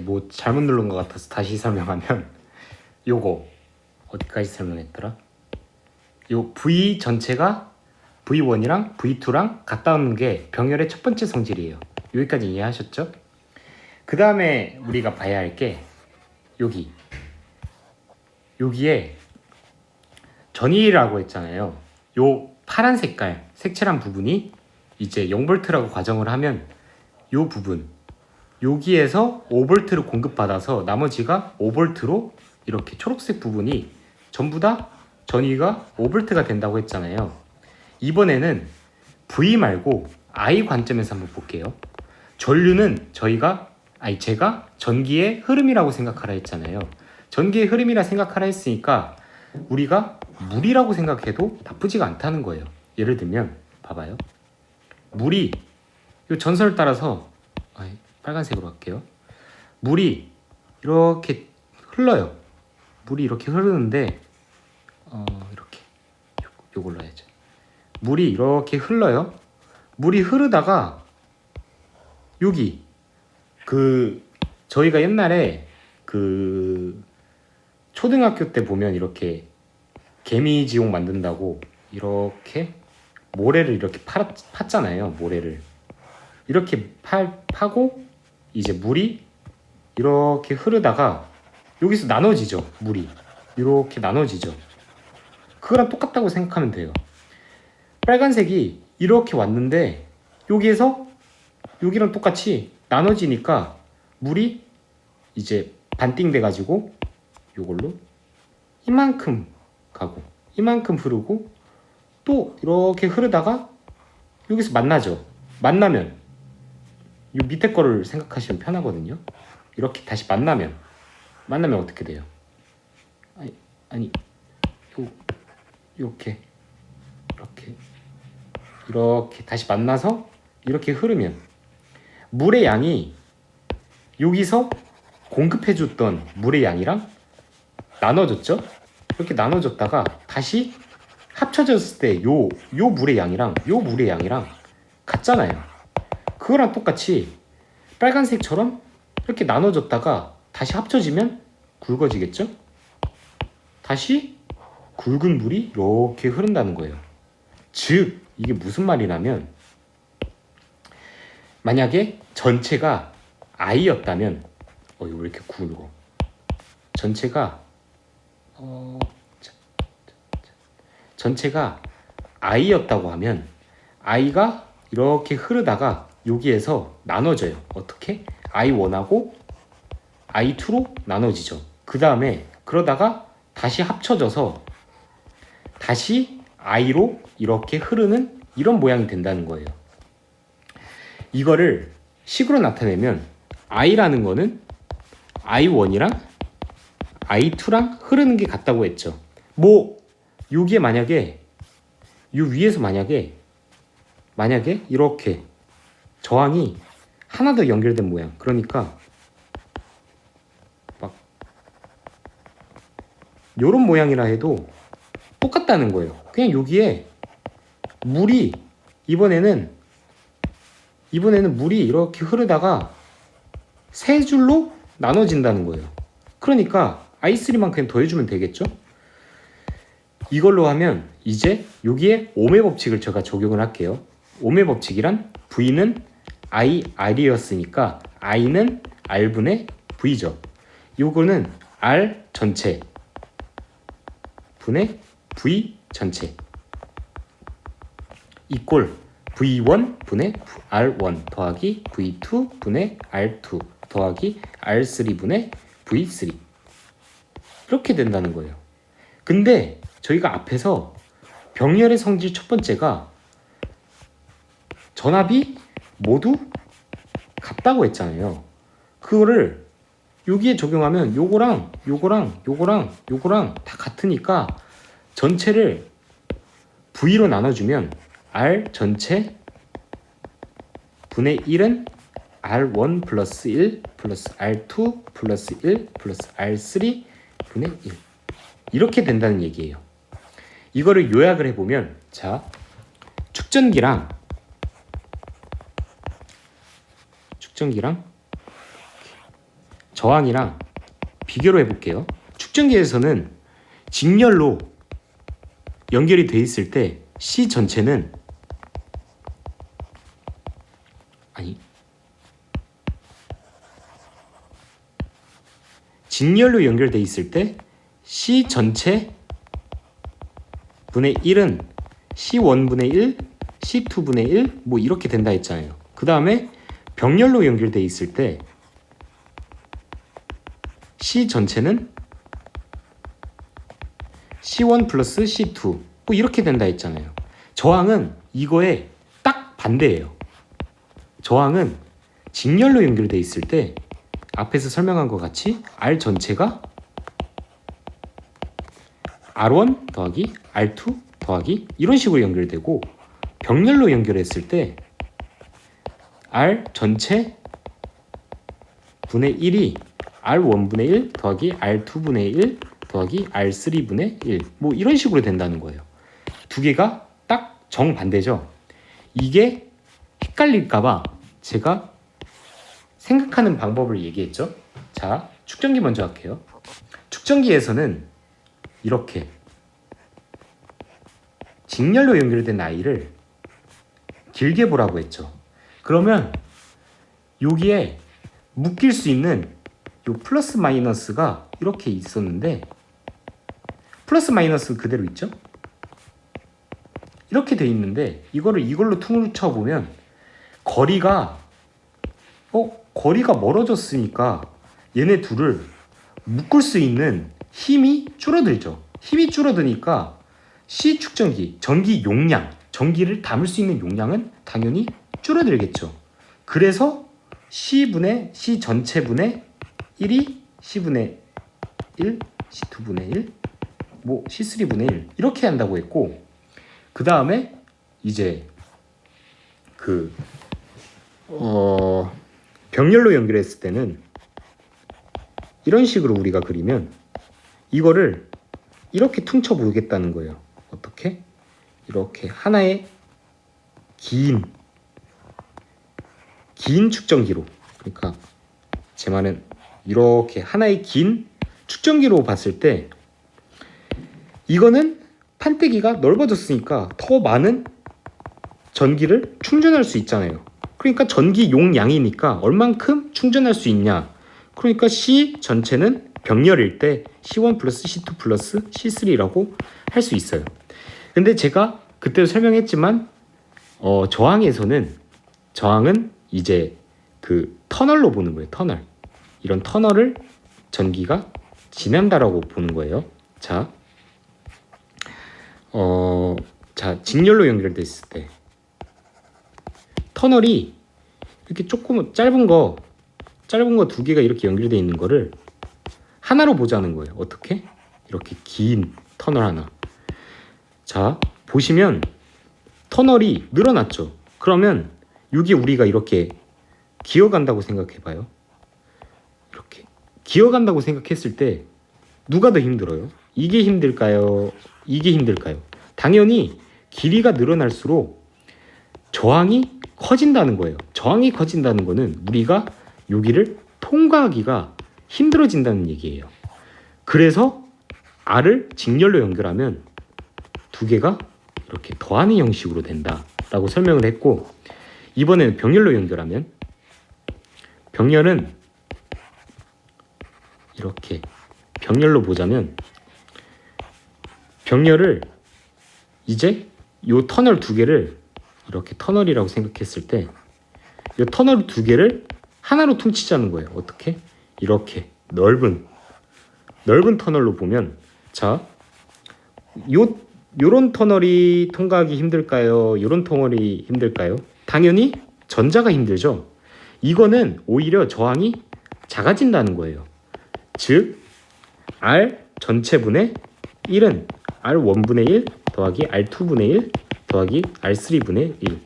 뭐 잘못 누른 것 같아서 다시 설명하면 요거 어디까지 설명했더라? 요 V 전체가 V1이랑 V2랑 같다는 게 병렬의 첫 번째 성질이에요. 여기까지 이해하셨죠? 그 다음에 우리가 봐야 할 게 여기에 전이라고 했잖아요. 요 파란 색깔 색칠한 부분이 이제 0V라고 가정을 하면 요 부분 여기에서 5V를 공급받아서 나머지가 5V로 이렇게 초록색 부분이 전부 다 전위가 5V가 된다고 했잖아요. 이번에는 V 말고 I 관점에서 한번 볼게요. 전류는 제가 전기의 흐름이라고 생각하라 했잖아요. 전기의 흐름이라 생각하라 했으니까 우리가 물이라고 생각해도 나쁘지가 않다는 거예요. 예를 들면 봐봐요. 물이 이 전선을 따라서 빨간색으로 할게요. 물이 이렇게 흘러요. 물이 이렇게 흐르는데 이렇게 요걸로 해야죠. 물이 이렇게 흘러요. 물이 흐르다가 여기 저희가 옛날에 초등학교 때 보면 이렇게 개미지옥 만든다고 이렇게 모래를 이렇게 팠잖아요. 모래를 이렇게 파고 이제 물이 이렇게 흐르다가 여기서 나눠지죠. 물이 이렇게 나눠지죠. 그거랑 똑같다고 생각하면 돼요. 빨간색이 이렇게 왔는데 여기에서 여기랑 똑같이 나눠지니까 물이 이제 반띵 돼가지고 요걸로 이만큼 가고 이만큼 흐르고 또 이렇게 흐르다가 여기서 만나죠. 만나면 이 밑에 거를 생각하시면 편하거든요. 이렇게 다시 만나면 어떻게 돼요? 이렇게 다시 만나서 이렇게 흐르면 물의 양이 여기서 공급해줬던 물의 양이랑 나눠졌죠? 이렇게 나눠졌다가 다시 합쳐졌을 때 요 물의 양이랑 요 물의 양이랑 같잖아요. 그거랑 똑같이 빨간색처럼 이렇게 나눠졌다가 다시 합쳐지면 굵어지겠죠? 다시 굵은 물이 이렇게 흐른다는 거예요. 즉 이게 무슨 말이냐면 만약에 전체가 I였다면 이거 왜 이렇게 굵어? 전체가 I였다고 하면 I가 이렇게 흐르다가 여기에서 나눠져요. 어떻게? I1하고 I2로 나눠지죠. 그 다음에 그러다가 다시 합쳐져서 다시 I로 이렇게 흐르는 이런 모양이 된다는 거예요. 이거를 식으로 나타내면 I라는 거는 I1이랑 I2랑 흐르는 게 같다고 했죠. 여기에 만약에 이 위에서 만약에 이렇게 저항이 하나 더 연결된 모양, 그러니까 막 요런 모양이라 해도 똑같다는 거예요. 그냥 여기에 물이 이번에는 물이 이렇게 흐르다가 세 줄로 나눠진다는 거예요. 그러니까 I3만 그냥 더해주면 되겠죠? 이걸로 하면 이제 여기에 ohm의 법칙을 제가 적용을 할게요. ohm의 법칙이란 V는 R이었으니까 I는 R분의 V죠. 요거는 R 전체 분의 V 전체 이꼴 V1 분의 R1 더하기 V2 분의 R2 더하기 R3 분의 V3 이렇게 된다는 거예요. 근데 저희가 앞에서 병렬의 성질 첫 번째가 전압이 모두 같다고 했잖아요. 그거를 여기에 적용하면 요거랑 다 같으니까 전체를 V로 나눠주면 R 전체 분의 1은 R1 플러스 1 플러스 R2 플러스 1 플러스 R3 분의 1 이렇게 된다는 얘기예요. 이거를 요약을 해보면 자 축전기랑 저항이랑 비교로 해볼게요. 축전기에서는 직렬로 연결이 돼 있을 때 C 전체는 직렬로 연결돼 있을 때 C 전체 분의 1은 C1분의 1, C2분의 1 뭐 이렇게 된다 했잖아요. 그 다음에 병렬로 연결돼 있을 때 C 전체는 C1 플러스 C2 뭐 이렇게 된다 했잖아요. 저항은 이거에 딱 반대예요. 저항은 직렬로 연결돼 있을 때 앞에서 설명한 것 같이 R 전체가 R1 더하기 R2 더하기 이런 식으로 연결되고, 병렬로 연결했을 때 R 전체 분의 1이 R1분의 1 더하기 R2분의 1 더하기 R3분의 1 뭐 이런 식으로 된다는 거예요. 두 개가 딱 정반대죠. 이게 헷갈릴까봐 제가 생각하는 방법을 얘기했죠. 자, 축전기 먼저 할게요. 축전기에서는 이렇게 직렬로 연결된 아이를 길게 보라고 했죠. 그러면 여기에 묶일 수 있는 요 플러스 마이너스가 이렇게 있었는데 플러스 마이너스 그대로 있죠? 이렇게 돼 있는데 이거를 이걸로 퉁을 쳐보면 거리가 멀어졌으니까 얘네 둘을 묶을 수 있는 힘이 줄어들죠. 힘이 줄어드니까 C 축전기, 전기 용량, 전기를 담을 수 있는 용량은 당연히 줄어들겠죠. 그래서 C 전체분의 1이 C분의 1, C2분의 1, 뭐 C3분의 1 이렇게 한다고 했고, 그 다음에 이제 병렬로 연결했을 때는 이런 식으로 우리가 그리면 이거를 이렇게 퉁쳐 보겠다는 거예요. 어떻게? 이렇게 하나의 긴 축전기로, 그러니까 제 말은 이렇게 하나의 긴 축전기로 봤을 때 이거는 판때기가 넓어졌으니까 더 많은 전기를 충전할 수 있잖아요. 그러니까 전기 용량이니까 얼만큼 충전할 수 있냐. 그러니까 C 전체는 병렬일 때 C1 플러스 C2 플러스 C3라고 할 수 있어요. 근데 제가 그때도 설명했지만 저항은 이제 그 터널로 보는 거예요. 터널. 이런 터널을 전기가 지난다라고 보는 거예요. 자, 직렬로 연결됐을 때 터널이 이렇게 조금 짧은 거 두 개가 이렇게 연결되어 있는 거를 하나로 보자는 거예요. 어떻게? 이렇게 긴 터널 하나. 자, 보시면 터널이 늘어났죠. 그러면 여기 우리가 이렇게 기어간다고 생각해봐요. 이렇게 기어간다고 생각했을 때 누가 더 힘들어요? 이게 힘들까요? 이게 힘들까요? 당연히 길이가 늘어날수록 저항이 커진다는 거예요. 저항이 커진다는 거는 우리가 여기를 통과하기가 힘들어진다는 얘기예요. 그래서 R을 직렬로 연결하면 두 개가 이렇게 더하는 형식으로 된다라고 설명을 했고, 이번에는 병렬로 연결하면 병렬은 이렇게 병렬로 보자면 병렬을 이제 요 터널 두 개를 이렇게 터널이라고 생각했을 때 이 터널 두 개를 하나로 퉁치자는 거예요. 어떻게? 이렇게 넓은 터널로 보면, 자, 요런 터널이 통과하기 힘들까요? 요런 터널이 힘들까요? 당연히 전자가 힘들죠. 이거는 오히려 저항이 작아진다는 거예요. 즉 R 전체분의 1은 R1분의 1 더하기 R2분의 1 더하기 R3분의 1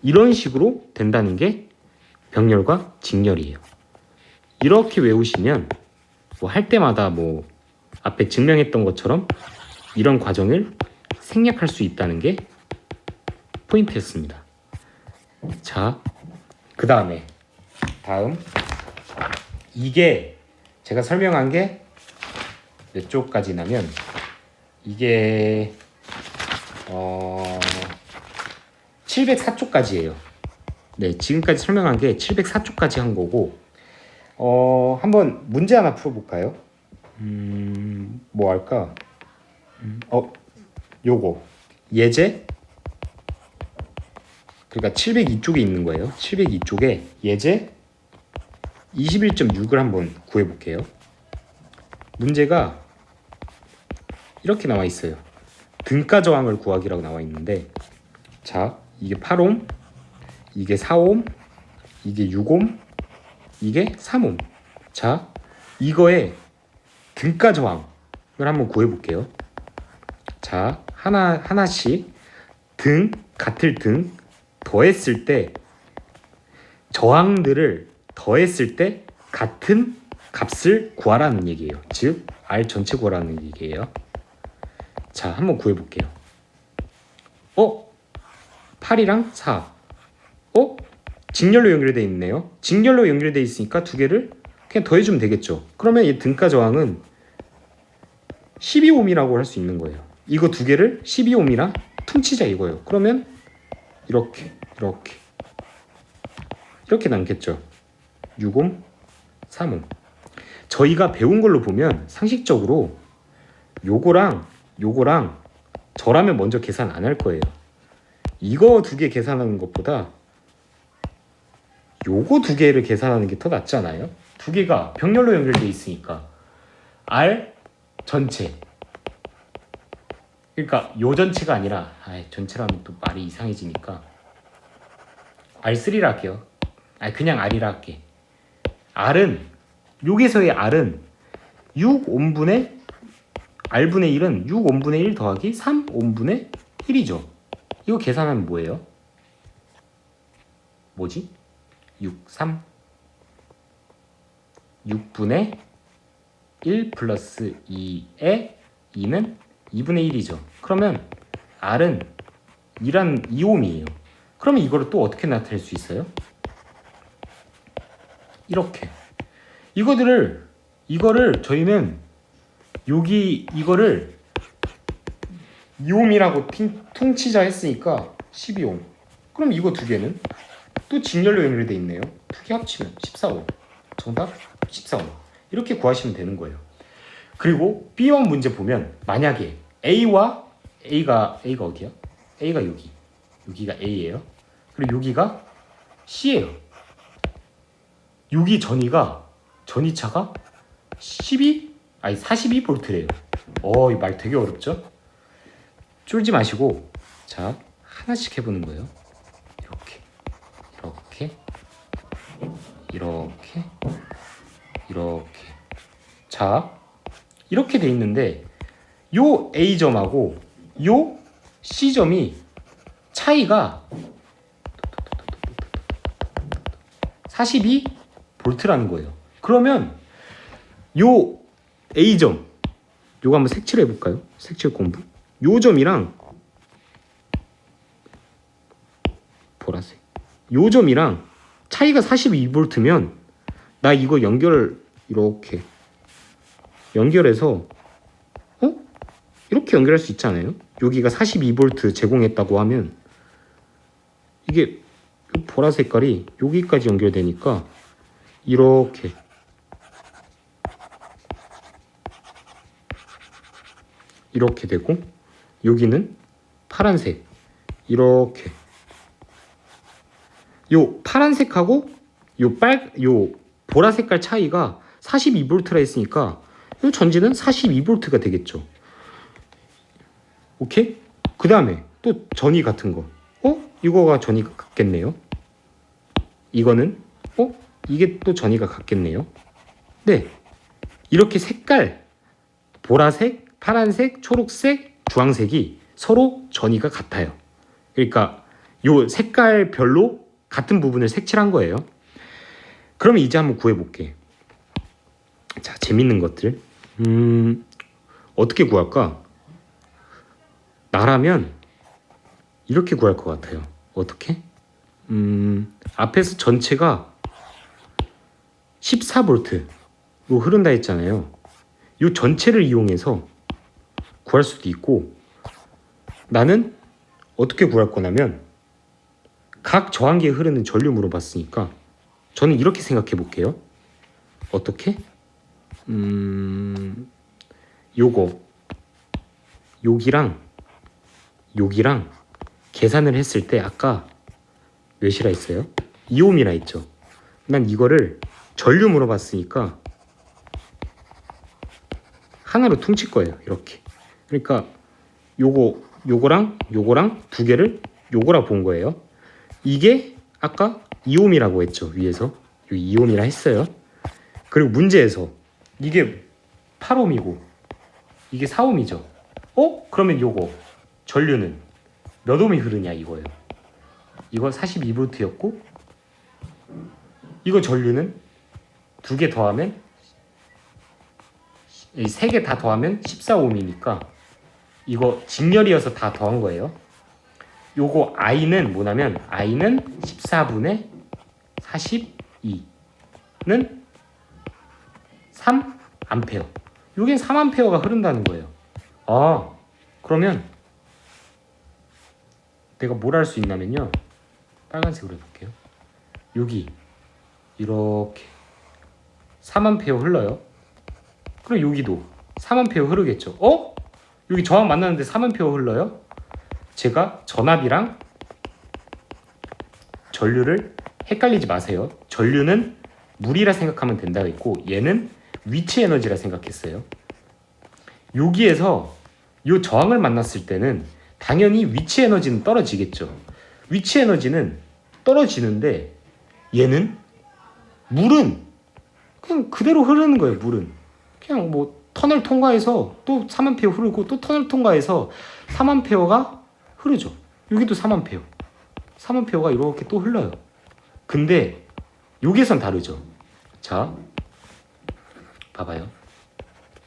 이런 식으로 된다는 게 병렬과 직렬이에요. 이렇게 외우시면 뭐 할 때마다 뭐 앞에 증명했던 것처럼 이런 과정을 생략할 수 있다는 게 포인트였습니다. 자, 다음 이게 제가 설명한 게 몇 쪽까지냐면 이게 704쪽까지예요. 네, 지금까지 설명한 게 704쪽까지 한 거고 한번 문제 하나 풀어볼까요? 뭐 할까? 요거 예제 그러니까 702쪽에 있는 거예요. 702쪽에 예제 21.6을 한번 구해볼게요. 문제가 이렇게 나와 있어요. 등가 저항을 구하기라고 나와 있는데 자, 이게 8옴, 이게 4옴, 이게 6옴, 이게 3옴. 자, 이거의 등가 저항을 한번 구해볼게요. 자, 하나씩 같을 등 더했을 때 저항들을 더했을 때 같은 값을 구하라는 얘기예요. 즉 R 전체 구하라는 얘기예요. 자, 한번 구해볼게요. 8이랑 4. 직렬로 연결되어 있네요. 직렬로 연결되어 있으니까 두 개를 그냥 더해주면 되겠죠. 그러면 이 등가 저항은 12옴이라고 할 수 있는 거예요. 이거 두 개를 12옴이랑 퉁치자 이거예요. 그러면 이렇게 남겠죠. 6옴, 3옴. 저희가 배운 걸로 보면 상식적으로 요거랑 저라면 먼저 계산 안 할 거예요. 이거 두 개 계산하는 것보다 요거 두 개를 계산하는 게 더 낫지 않아요? 두 개가 병렬로 연결돼 있으니까 R 전체 그러니까 요 전체가 아니라 전체라면 또 말이 이상해지니까 R3라 할게요. 그냥 R이라 할게. 여기서의 R은 6옴분의 R분의 1은 6옴분의 1 더하기 3옴분의 1이죠. 이거 계산하면 뭐예요? 뭐지? 6분의 1 플러스 2의 2는 2분의 1이죠. 그러면 R은 2옴이에요. 그러면 이거를 또 어떻게 나타낼 수 있어요? 이렇게. 이거를 저희는 이거를 2옴이라고 퉁치자 했으니까 12옴. 그럼 이거 두 개는 또 직렬로 연결되어 있네요. 두 개 합치면 14옴. 정답 14옴. 이렇게 구하시면 되는 거예요. 그리고 B1 문제 보면 만약에 A가 어디야? A가 여기가 A예요. 그리고 여기가 C예요. 여기 전이차가 42V래요. 이 말 되게 어렵죠? 쫄지 마시고 자, 하나씩 해보는 거예요. 이렇게 자, 이렇게 돼 있는데 요 A점하고 요 C점이 차이가 42V라는 거예요. 그러면 요 A점 요거 한번 색칠해 볼까요? 색칠 공부. 요 점이랑 보라색 요 점이랑 차이가 42V면 나 이거 이렇게 연결해서 이렇게 연결할 수 있잖아요. 여기가 42V 제공했다고 하면 이게 보라 색깔이 여기까지 연결되니까 이렇게 되고 여기는 파란색 이렇게 요 파란색하고 요 보라 색깔 차이가 42V라 했으니까 요 전지는 42V가 되겠죠. 오케이? 그 다음에 또 전이 같은 거. 이거가 전이가 같겠네요. 이거는 이게 또 전이가 같겠네요. 네, 이렇게 색깔 보라색, 파란색, 초록색, 주황색이 서로 전이가 같아요. 그러니까 요 색깔별로 같은 부분을 색칠한 거예요. 그럼 이제 한번 구해볼게. 자, 재밌는 것들. 어떻게 구할까? 나라면 이렇게 구할 것 같아요. 어떻게? 앞에서 전체가 14V 요 흐른다 했잖아요. 요 전체를 이용해서 구할 수도 있고, 나는 어떻게 구할 거냐면 각 저항기에 흐르는 전류 물어봤으니까 저는 이렇게 생각해 볼게요. 어떻게? 요거 여기랑 계산을 했을 때 아까 몇이라 했어요? 2옴이라 했죠. 난 이거를 전류 물어봤으니까 하나로 퉁칠 거예요. 이렇게. 그러니까 요거랑 두 개를 요거라 본 거예요. 이게 아까 2옴이라고 했죠. 위에서 여기 2옴이라 했어요. 그리고 문제에서 이게 8옴이고 이게 4옴이죠. 그러면 요거 전류는 몇 옴이 흐르냐 이거예요. 이거 42V였고 이거 전류는 두 개 더하면 세 개 다 더하면 14옴이니까 이거 직렬이어서 다 더한 거예요. 요거 I는 뭐냐면 I는 14분의 42는 3A. 요게 3A가 흐른다는 거예요. 그러면 내가 뭘 할 수 있냐면요. 빨간색으로 해볼게요. 여기 이렇게 3A 흘러요. 그럼 여기도 3A 흐르겠죠. 여기 저항 만나는데 3A 흘러요. 제가 전압이랑 전류를 헷갈리지 마세요. 전류는 물이라 생각하면 된다고 했고 얘는 위치 에너지라 생각했어요. 여기에서 이 저항을 만났을 때는 당연히 위치 에너지는 떨어지겠죠. 위치 에너지는 떨어지는데 얘는 물은 그냥 그대로 흐르는 거예요. 물은 그냥 뭐 터널 통과해서 또 3A 흐르고 또 터널 통과해서 3A가 흐르죠. 여기도 3A. 3A가 이렇게 또 흘러요. 근데 여기선 다르죠. 자, 봐봐요.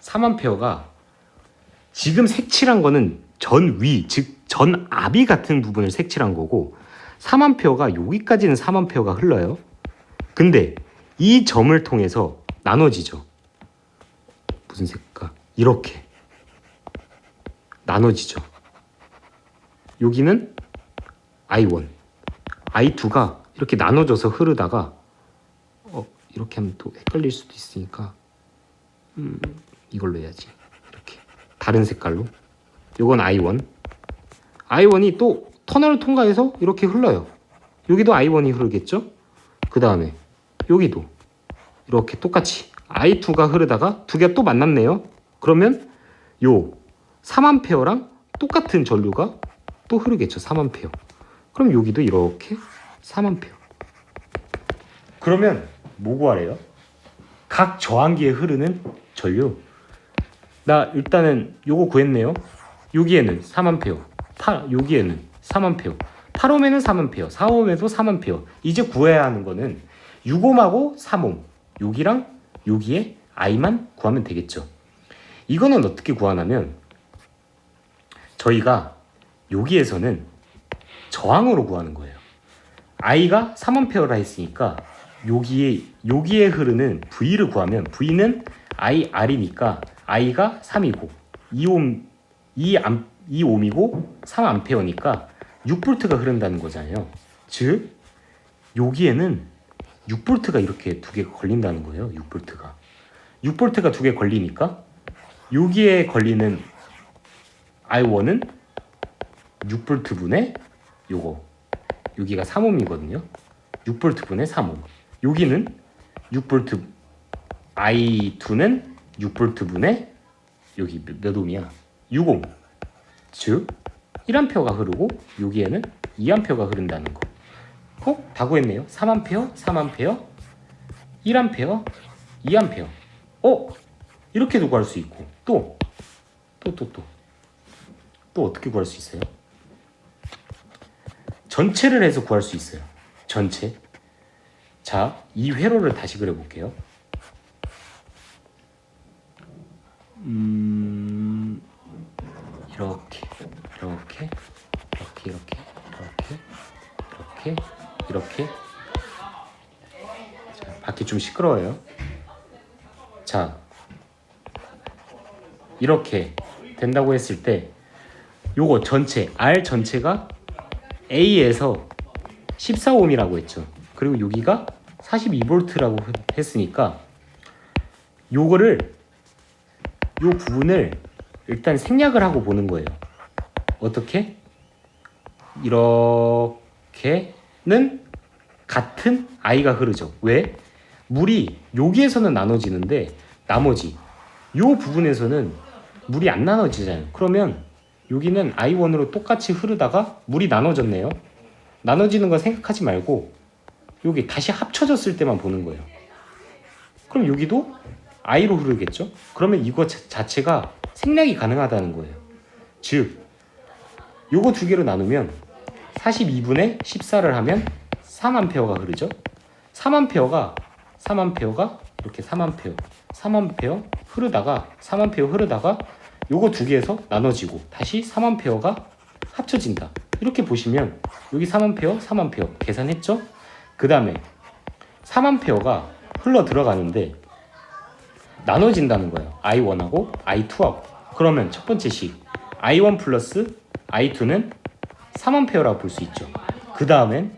3A가 지금 색칠한 거는 전위, 즉 전압이 같은 부분을 색칠한 거고 3A가 여기까지는 3A가 흘러요. 근데 이 점을 통해서 나눠지죠. 무슨 색깔? 이렇게 나눠지죠. 여기는 I1, I2가 이렇게 나눠져서 흐르다가 이렇게 하면 또 헷갈릴 수도 있으니까 이걸로 해야지. 이렇게 다른 색깔로. 요건 I1. I1이 또 터널을 통과해서 이렇게 흘러요. 여기도 I1이 흐르겠죠? 그 다음에 여기도 이렇게 똑같이 I2가 흐르다가 두 개가 또 만났네요. 그러면 요 3A랑 똑같은 전류가 또 흐르겠죠. 3A. 그럼 여기도 이렇게 3A. 그러면 뭐 구하래요? 각 저항기에 흐르는 전류. 나 일단은 요거 구했네요. 여기에는 3A. 여기에는 3A. 8옴에는 3A. 4옴에도 3A. 이제 구해야 하는 거는 6옴하고 3옴. 여기랑 여기에 I만 구하면 되겠죠. 이거는 어떻게 구하냐면 저희가 여기에서는 저항으로 구하는 거예요. I가 3A라 했으니까 여기에 흐르는 V를 구하면 V는 IR이니까 I가 3이고 2옴이고 3A니까 6V가 흐른다는 거잖아요. 즉 여기에는 6V가 이렇게 두 개가 걸린다는 거예요. 6V가 두 개 걸리니까 여기에 걸리는 I1은 6V분의 요거 여기가 3옴이거든요. 6V분의 3옴. 여기는 6V I2는 6V분의 여기 몇 옴이야? 6옴. 즉 1A가 흐르고 여기에는 2A가 흐른다는 거. 다 구했네요. 3A, 3A, 1A, 2A. 이렇게도 구할 수 있고 또 어떻게 구할 수 있어요? 전체를 해서 구할 수 있어요. 전체. 자, 이 회로를 다시 그려볼게요. 이렇게. 자, 밖이 좀 시끄러워요. 자, 이렇게 된다고 했을 때 요거 전체 R 전체가 A에서 14ohm이라고 했죠. 그리고 여기가 42V라고 했으니까 요거를 요 부분을 일단 생략을 하고 보는 거예요. 어떻게? 이렇게는 같은 I가 흐르죠. 왜? 물이 여기에서는 나눠지는데 나머지 요 부분에서는 물이 안 나눠지잖아요. 그러면 여기는 I1으로 똑같이 흐르다가 물이 나눠졌네요. 나눠지는 거 생각하지 말고 여기 다시 합쳐졌을 때만 보는 거예요. 그럼 여기도 I로 흐르겠죠? 그러면 이거 자체가 생략이 가능하다는 거예요. 즉 요거 두 개로 나누면 42분의 14를 하면 3A가 흐르죠. 3A가 이렇게 3A 흐르다가 요거 두 개에서 나눠지고 다시 3A가 합쳐진다. 이렇게 보시면 여기 3A 계산했죠? 그 다음에 3A가 흘러 들어가는데 나눠진다는 거예요. I1하고 I2하고. 그러면 첫 번째 식 I1 플러스 I2는 3A라고 볼 수 있죠. 그 다음엔